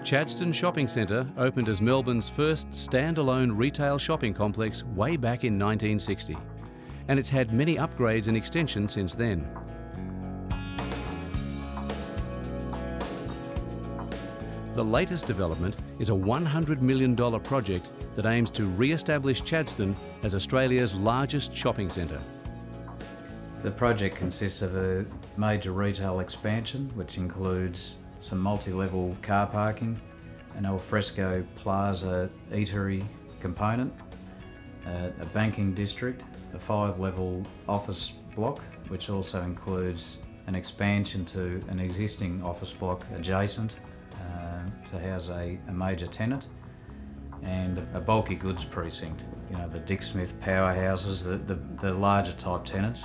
Chadstone Shopping Centre opened as Melbourne's first standalone retail shopping complex way back in 1960, and it's had many upgrades and extensions since then. The latest development is a $100 million project that aims to re-establish Chadstone as Australia's largest shopping centre. The project consists of a major retail expansion, which includes some multi-level car parking, an alfresco plaza eatery component, a banking district, a 5-level office block, which also includes an expansion to an existing office block adjacent to house a major tenant, and a bulky goods precinct, you know, the Dick Smith powerhouses, the larger type tenants.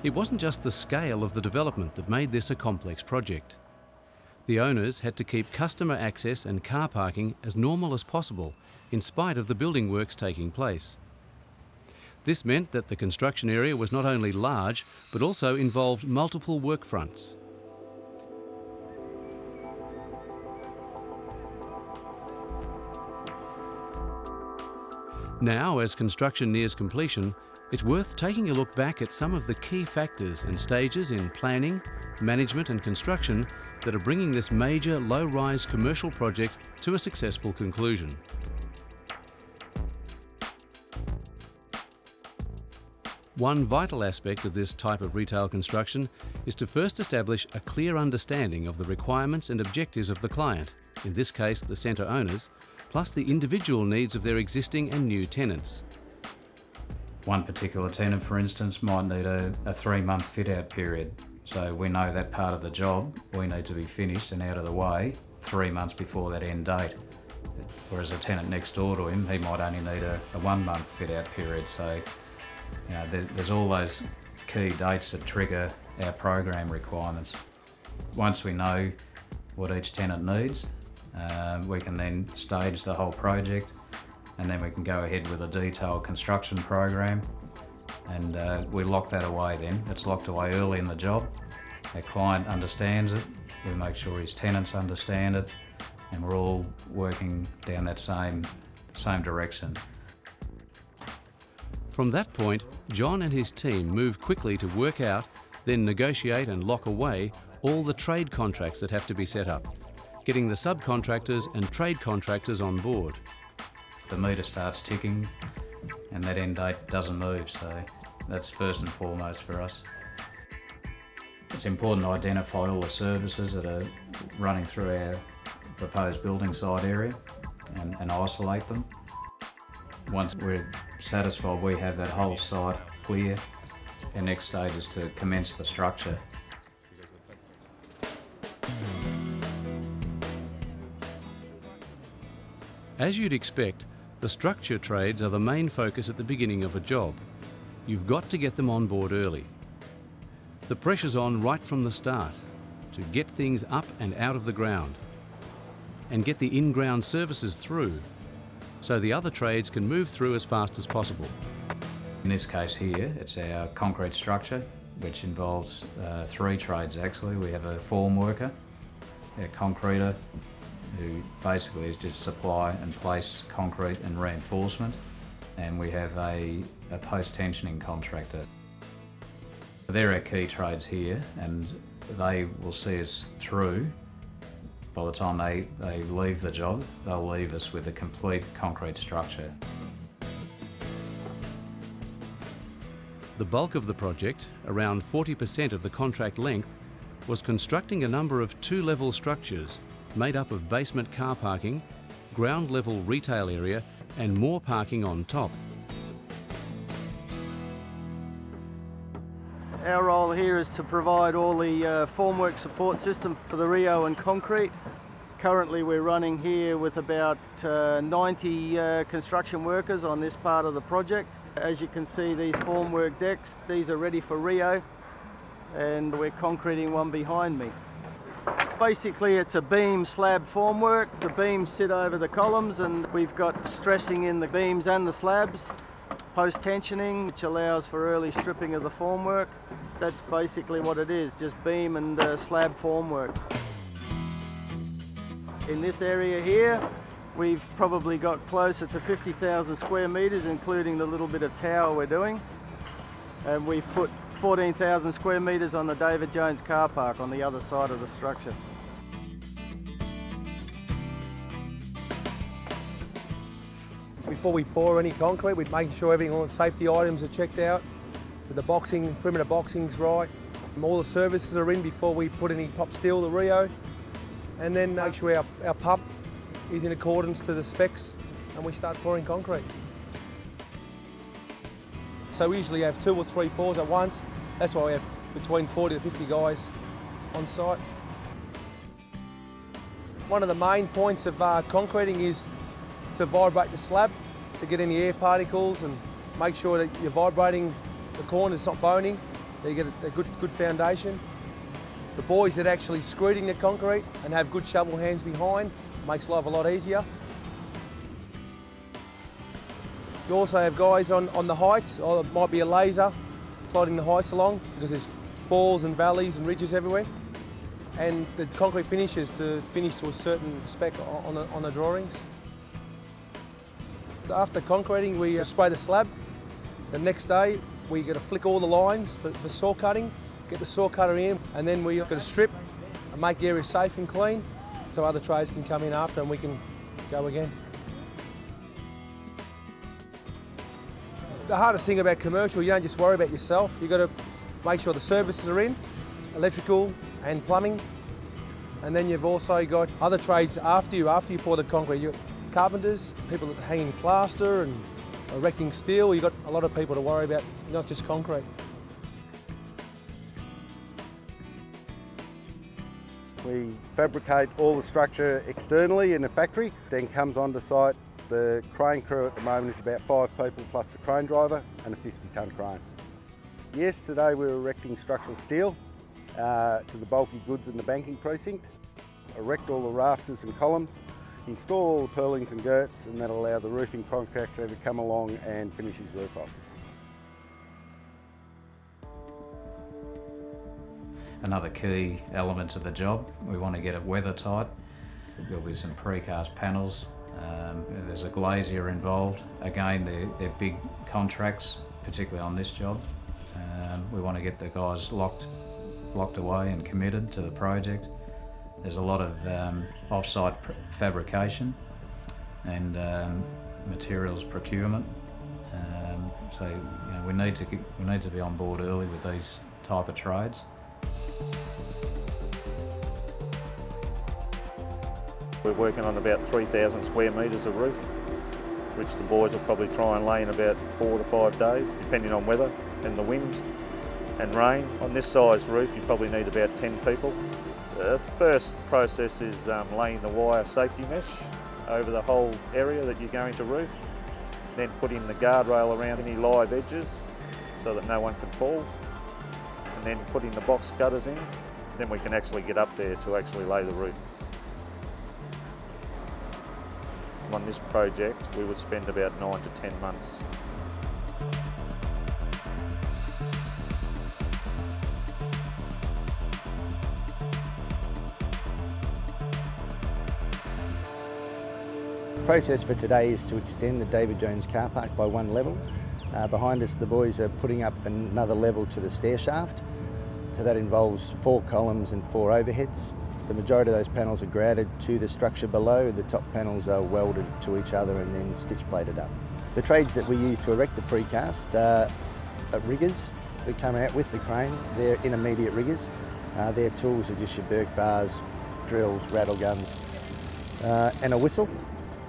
It wasn't just the scale of the development that made this a complex project. The owners had to keep customer access and car parking as normal as possible, in spite of the building works taking place. This meant that the construction area was not only large, but also involved multiple work fronts. Now, as construction nears completion, it's worth taking a look back at some of the key factors and stages in planning, management and construction that are bringing this major low-rise commercial project to a successful conclusion. One vital aspect of this type of retail construction is to first establish a clear understanding of the requirements and objectives of the client, in this case the centre owners, plus the individual needs of their existing and new tenants. One particular tenant, for instance, might need a 3-month fit-out period. So we know that part of the job we need to be finished and out of the way 3 months before that end date. Whereas a tenant next door to him, he might only need a 1-month fit-out period. So, you know, there's all those key dates that trigger our program requirements. Once we know what each tenant needs, we can then stage the whole project, and then we can go ahead with a detailed construction program, and we lock that away then. It's locked away early in the job. Our client understands it, we make sure his tenants understand it, and we're all working down that same direction. From that point, John and his team move quickly to work out, then negotiate and lock away all the trade contracts that have to be set up, getting the subcontractors and trade contractors on board. The meter starts ticking and that end date doesn't move, so that's first and foremost for us. It's important to identify all the services that are running through our proposed building site area and isolate them. Once we're satisfied we have that whole site clear, our next stage is to commence the structure. As you'd expect, the structure trades are the main focus at the beginning of a job. You've got to get them on board early. The pressure's on right from the start to get things up and out of the ground and get the in-ground services through so the other trades can move through as fast as possible. In this case here, it's our concrete structure, which involves 3 trades actually. We have a form worker, a concreter, who basically is just supply and place concrete and reinforcement, and we have a post-tensioning contractor. They're our key trades here, and they will see us through. By the time they leave the job, they'll leave us with a complete concrete structure. The bulk of the project, around 40% of the contract length, was constructing a number of 2-level structures made up of basement car parking, ground-level retail area and more parking on top. Our role here is to provide all the formwork support system for the Rio and concrete. Currently we're running here with about 90 construction workers on this part of the project. As you can see, these formwork decks, these are ready for Rio, and we're concreting one behind me. Basically it's a beam slab formwork. The beams sit over the columns and we've got stressing in the beams and the slabs. post-tensioning, which allows for early stripping of the formwork. That's basically what it is, just beam and slab formwork. In this area here, we've probably got closer to 50,000 square metres, including the little bit of tower we're doing. And we've put 14,000 square metres on the David Jones car park on the other side of the structure. Before we pour any concrete, we're making sure all the safety items are checked out, with the boxing, perimeter boxing's right. All the services are in before we put any top steel, the Rio. And then make sure our pump is in accordance to the specs and we start pouring concrete. So we usually have 2 or 3 pours at once. That's why we have between 40 to 50 guys on site. One of the main points of concreting is to vibrate the slab to get any air particles and make sure that you're vibrating the corners, it's not bony, that you get a good foundation. The boys that actually screeding the concrete and have good shovel hands behind makes life a lot easier. You also have guys on the heights, or it might be a laser plodding the heights along because there's falls and valleys and ridges everywhere. And the concrete finishes to finish to a certain spec on the drawings. After concreting, we spray the slab. The next day, we got to flick all the lines for saw cutting, get the saw cutter in, and then we got to strip and make the area safe and clean so other trades can come in after and we can go again. The hardest thing about commercial, you don't just worry about yourself. You've got to make sure the services are in, electrical and plumbing, and then you've also got other trades after you pour the concrete. You've got carpenters, people that are hanging plaster and erecting steel. You've got a lot of people to worry about, not just concrete. We fabricate all the structure externally in the factory, then comes onto site. The crane crew at the moment is about 5 people plus the crane driver and a 50-tonne crane. Yesterday we were erecting structural steel to the bulky goods in the banking precinct, erect all the rafters and columns, install all the purlins and girts, and that'll allow the roofing contractor to come along and finish his roof off. Another key element to the job, we want to get it weather tight. There'll be some precast panels. There's a glazier involved. Again, they're big contracts, particularly on this job. We want to get the guys locked away and committed to the project. There's a lot of off-site fabrication and materials procurement. So we need to be on board early with these type of trades. We're working on about 3,000 square metres of roof, which the boys will probably try and lay in about 4 to 5 days, depending on weather and the wind and rain. On this size roof, you probably need about 10 people. The first process is laying the wire safety mesh over the whole area that you're going to roof, then putting the guardrail around any live edges so that no one can fall, and then putting the box gutters in. Then we can actually get up there to actually lay the roof. On this project, we would spend about 9 to 10 months. The process for today is to extend the David Jones car park by 1 level. Behind us, the boys are putting up another level to the stair shaft. So that involves 4 columns and 4 overheads. The majority of those panels are grouted to the structure below. The top panels are welded to each other and then stitch plated up. The trades that we use to erect the precast are riggers that come out with the crane. They're intermediate riggers. Their tools are just your Burke bars, drills, rattle guns, and a whistle,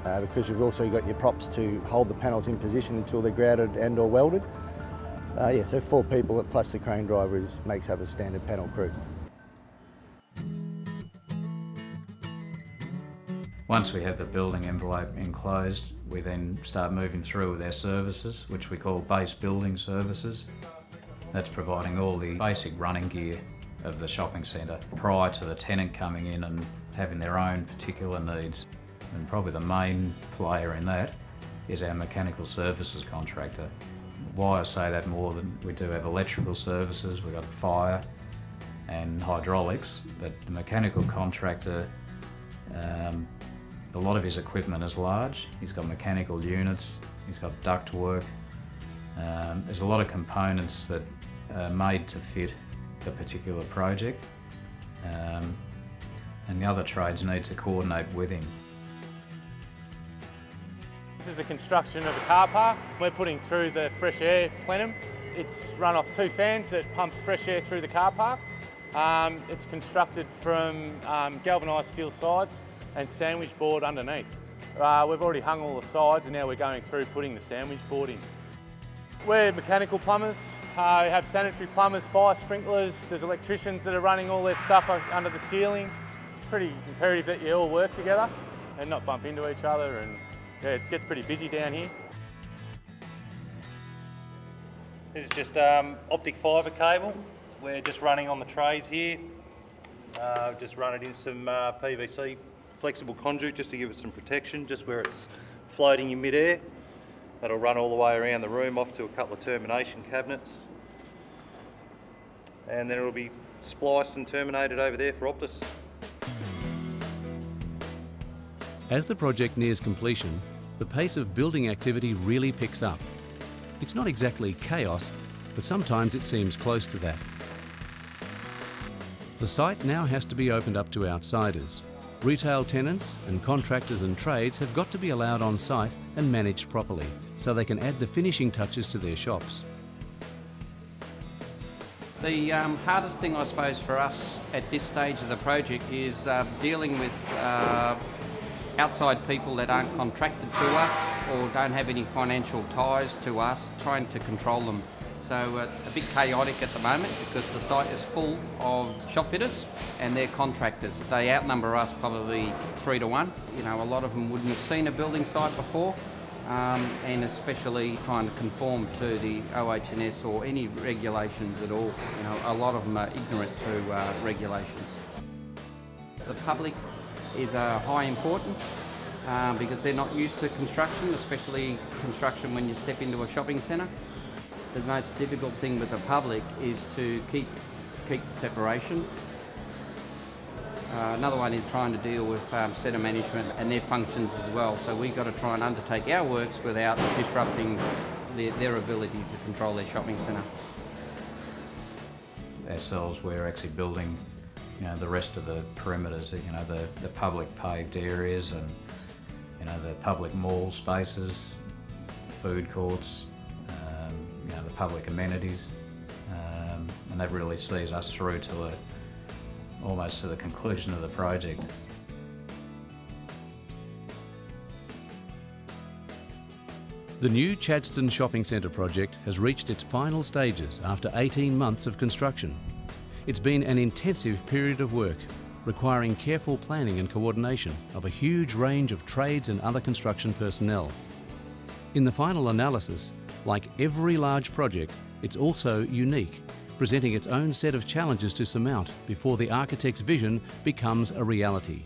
because you've also got your props to hold the panels in position until they're grouted and or welded. So 4 people plus the crane driver makes up a standard panel crew. Once we have the building envelope enclosed, we then start moving through with our services, which we call base building services. That's providing all the basic running gear of the shopping centre prior to the tenant coming in and having their own particular needs. And probably the main player in that is our mechanical services contractor. Why I say that more than we do have electrical services, we've got fire and hydraulics, but the mechanical contractor, a lot of his equipment is large. He's got mechanical units, he's got duct work. There's a lot of components that are made to fit the particular project, and the other trades need to coordinate with him. This is the construction of a car park. We're putting through the fresh air plenum. It's run off 2 fans that pumps fresh air through the car park. It's constructed from galvanised steel sides and sandwich board underneath. We've already hung all the sides and now we're going through putting the sandwich board in. We're mechanical plumbers. We have sanitary plumbers, fire sprinklers. There's electricians that are running all their stuff under the ceiling. It's pretty imperative that you all work together and not bump into each other, and yeah, it gets pretty busy down here. This is just optic fibre cable. We're just running on the trays here. Just run it in some PVC flexible conduit just to give it some protection, just where it's floating in mid-air. That'll run all the way around the room off to a couple of termination cabinets. And then it'll be spliced and terminated over there for Optus. As the project nears completion, the pace of building activity really picks up. It's not exactly chaos, but sometimes it seems close to that. The site now has to be opened up to outsiders. Retail tenants and contractors and trades have got to be allowed on site and managed properly, so they can add the finishing touches to their shops. The hardest thing, I suppose, for us at this stage of the project is dealing with outside people that aren't contracted to us or don't have any financial ties to us, trying to control them. So it's a bit chaotic at the moment because the site is full of shop fitters and they're contractors. They outnumber us probably 3 to 1. You know, a lot of them wouldn't have seen a building site before, and especially trying to conform to the OH&S or any regulations at all. You know, a lot of them are ignorant to regulations. The public is high importance because they're not used to construction, especially construction when you step into a shopping centre. The most difficult thing with the public is to keep separation. Another one is trying to deal with centre management and their functions as well. So we've got to try and undertake our works without disrupting their ability to control their shopping centre. Ourselves, we're actually building, you know, the rest of the perimeters, you know, the public paved areas and, you know, the public mall spaces, food courts, you know, the public amenities, and that really sees us through to almost to the conclusion of the project. The new Chadstone Shopping Centre project has reached its final stages after 18 months of construction. It's been an intensive period of work, requiring careful planning and coordination of a huge range of trades and other construction personnel. In the final analysis, like every large project, it's also unique, presenting its own set of challenges to surmount before the architect's vision becomes a reality.